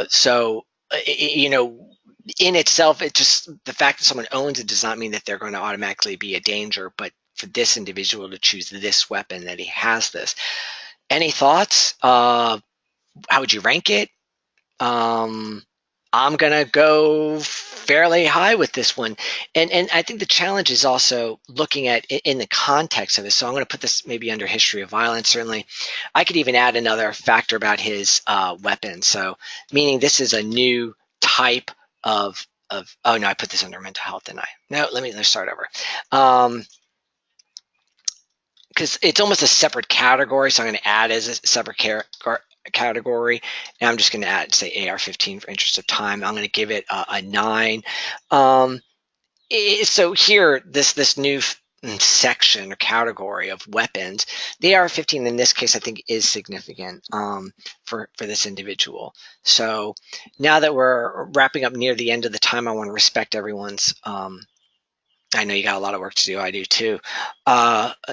So you know, in itself, it just the fact that someone owns it does not mean that they're going to automatically be a danger. But for this individual to choose this weapon, that he has this. Any thoughts? How would you rank it? Um, I'm gonna go fairly high with this one, and I think the challenge is also looking at it in the context of it. So I'm gonna put this maybe under history of violence. Certainly, I could even add another factor about his weapon. So meaning this is a new type of. Oh no, I put this under mental health, didn't I? No, let's start over. Because it's almost a separate category, so I'm going to add as a separate category, and I'm just going to add, say, AR-15 for interest of time. I'm going to give it a 9. So here, this new section or category of weapons, the AR-15 in this case, I think, is significant for this individual. So now that we're wrapping up near the end of the time, I want to respect everyone's I know you got a lot of work to do. I do too.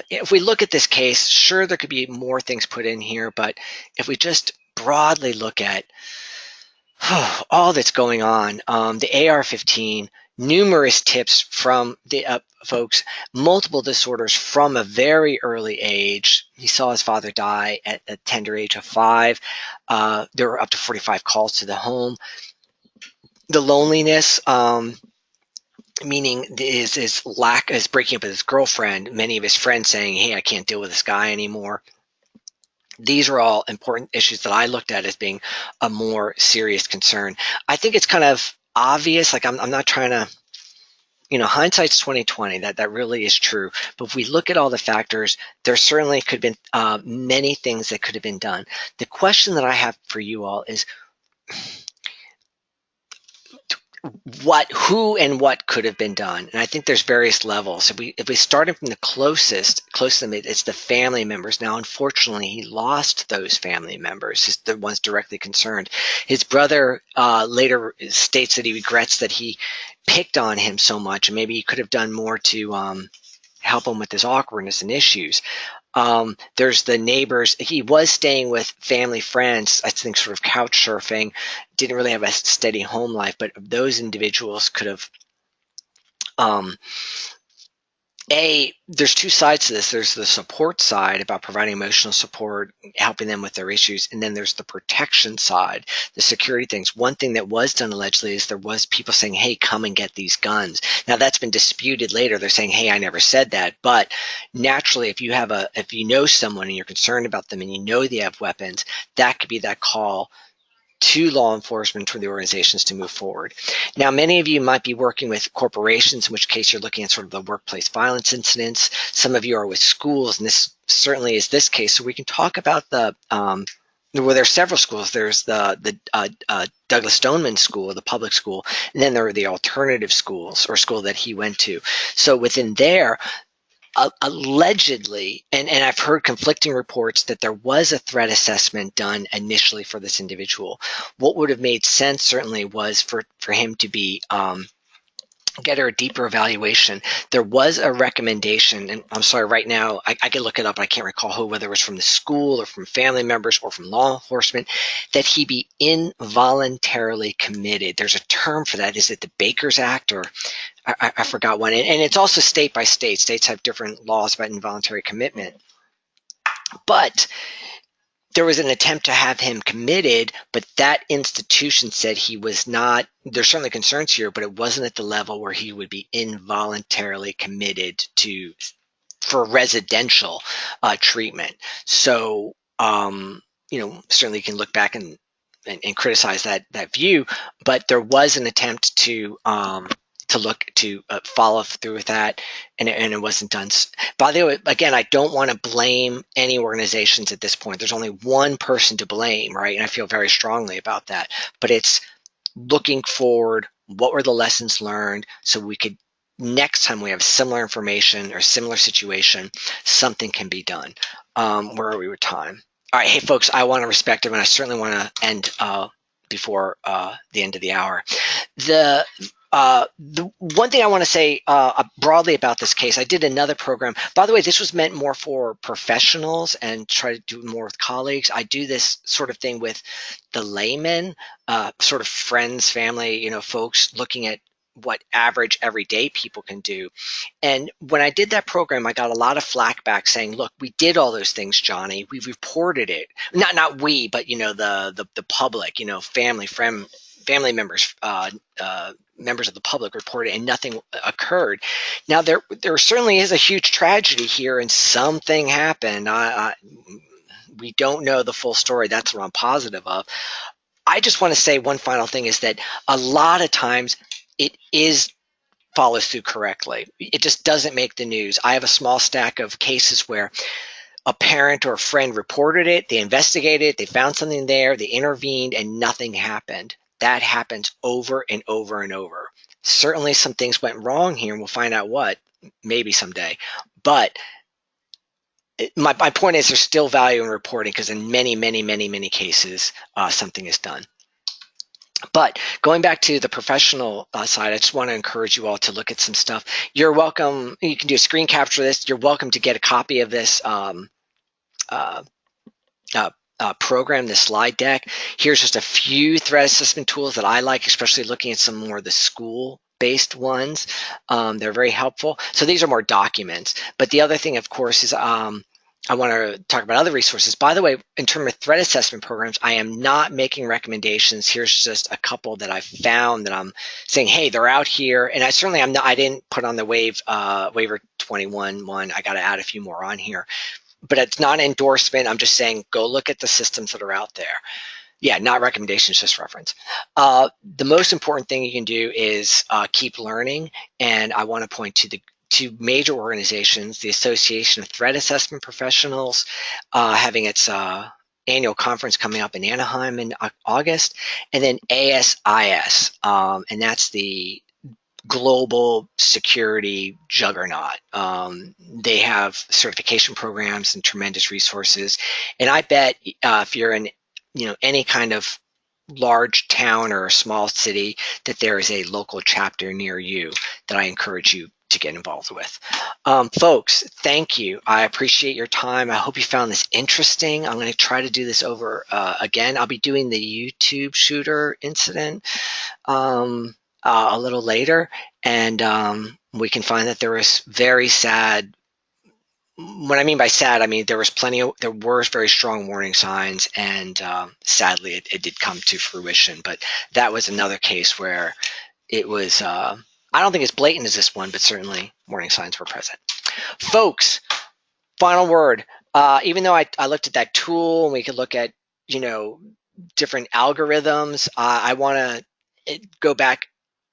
If we look at this case, sure, there could be more things put in here, but if we just broadly look at all that's going on, the AR-15, numerous tips from the folks, multiple disorders from a very early age. He saw his father die at a tender age of 5. There were up to 45 calls to the home. The loneliness, meaning his lack is breaking up with his girlfriend, many of his friends saying, hey, I can't deal with this guy anymore. These are all important issues that I looked at as being a more serious concern. I think it's kind of obvious, like I'm not trying to, hindsight's 2020, that really is true. But if we look at all the factors, there certainly could have been many things that could have been done. The question that I have for you all is, who and what could have been done, and I think there's various levels. If we started from the closest to them, it's the family members. Now, unfortunately, he lost those family members, the ones directly concerned. His brother later states that he regrets that he picked on him so much, and maybe he could have done more to help him with his awkwardness and issues. There's the neighbors. He was staying with family friends, I think, sort of couch surfing, didn't really have a steady home life, but those individuals could have, there's two sides to this. There's the support side about providing emotional support, helping them with their issues, and then there's the protection side, the security things. One thing that was done allegedly is there was people saying, hey, come and get these guns. Now that's been disputed later. They're saying, hey, I never said that. But naturally, if you know someone and you're concerned about them and you know they have weapons, that could be that call to law enforcement for the organizations to move forward. Now, many of you might be working with corporations, in which case you're looking at sort of the workplace violence incidents. Some of you are with schools, and this certainly is this case. So we can talk about well, there's several schools. There's the Douglas Stoneman School, the public school, and then there are the alternative schools or school that he went to. So within there, allegedly, and I've heard conflicting reports that there was a threat assessment done initially for this individual. What would have made sense certainly was for him to be get a deeper evaluation. There was a recommendation, and I'm sorry, right now I can look it up. I can't recall whether it was from the school or from family members or from law enforcement, that he be involuntarily committed. There's a term for that. Is it the Baker's Act, or I forgot one, and it's also state by state. States have different laws about involuntary commitment. But there was an attempt to have him committed, but that institution said he was not. There's certainly concerns here, but it wasn't at the level where he would be involuntarily committed for residential treatment. So, certainly you can look back and criticize that view, but there was an attempt to look to follow through with that, and it wasn't done. By the way, again, I don't want to blame any organizations at this point. There's only one person to blame, right? And I feel very strongly about that. But it's looking forward. What were the lessons learned, so we could, next time we have similar information or similar situation, something can be done. Where are we with time? All right, hey folks, I want to respect everyone. I certainly want to end before the end of the hour. The one thing I want to say broadly about this case, I did another program. By the way, this was meant more for professionals and try to do more with colleagues. I do this sort of thing with the laymen, sort of friends, family, folks looking at what average everyday people can do. And when I did that program, I got a lot of flack back saying, "Look, we did all those things, Johnny. We reported it. Not we, but the public, family members, members of the public reported, and nothing occurred." Now there certainly is a huge tragedy here, and something happened. We don't know the full story. That's what I'm positive of. I just want to say one final thing is that a lot of times it is follows through correctly. It just doesn't make the news. I have a small stack of cases where a parent or a friend reported it, they investigated it, they found something there, they intervened, and nothing happened. That happens over and over and over. Certainly some things went wrong here, and we'll find out what, maybe someday. But my point is there's still value in reporting, because in many, many, many, many cases, something is done. But going back to the professional side, I just want to encourage you all to look at some stuff. You're welcome. You can do a screen capture of this. You're welcome to get a copy of this program, this slide deck. Here's just a few threat assessment tools that I like, especially looking at some more of the school-based ones. They're very helpful. So these are more documents. But the other thing, of course, is I want to talk about other resources. By the way, in terms of threat assessment programs, I am not making recommendations. Here's just a couple that I found that I'm saying, hey, they're out here. And I didn't put on the waiver 21 one. I got to add a few more on here. But it's not an endorsement. I'm just saying, go look at the systems that are out there. Yeah, not recommendations, just reference. The most important thing you can do is keep learning. And I want to point to the two major organizations, the Association of Threat Assessment Professionals, having its annual conference coming up in Anaheim in August, and then ASIS, and that's the global security juggernaut. They have certification programs and tremendous resources. And I bet if you're in any kind of large town or a small city, that there is a local chapter near you that I encourage you to get involved with. Folks, thank you. I appreciate your time. I hope you found this interesting. I'm going to try to do this over again. I'll be doing the YouTube shooter incident a little later, and we can find that there was very sad. What I mean by sad, I mean there were very strong warning signs, and sadly it did come to fruition. But that was another case where it was I don't think as blatant as this one, but certainly warning signs were present. Folks, final word. Even though I looked at that tool and we could look at different algorithms, I want to go back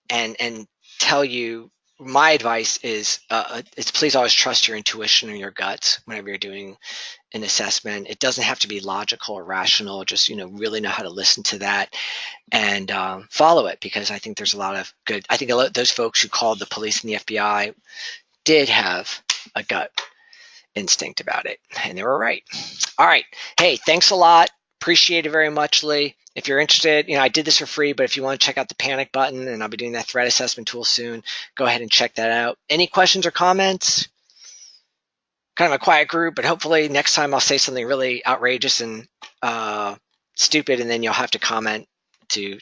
and tell you my advice is please always trust your intuition or your guts whenever you're doing an assessment. It doesn't have to be logical or rational. Just really know how to listen to that and follow it, because I think there's a lot of good. I think those folks who called the police and the FBI did have a gut instinct about it, and they were right. All right. Hey, thanks a lot. Appreciate it very much, Lee. If you're interested, I did this for free, but if you want to check out the panic button, and I'll be doing that threat assessment tool soon, go ahead and check that out. Any questions or comments? Kind of a quiet group, but hopefully next time I'll say something really outrageous and stupid, and then you'll have to comment to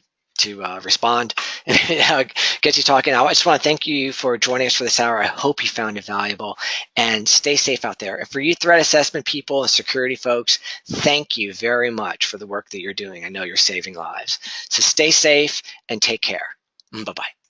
respond. Get you talking. I just want to thank you for joining us for this hour. I hope you found it valuable, and stay safe out there. And for you threat assessment people and security folks, thank you very much for the work that you're doing. I know you're saving lives. So stay safe and take care. Bye-bye.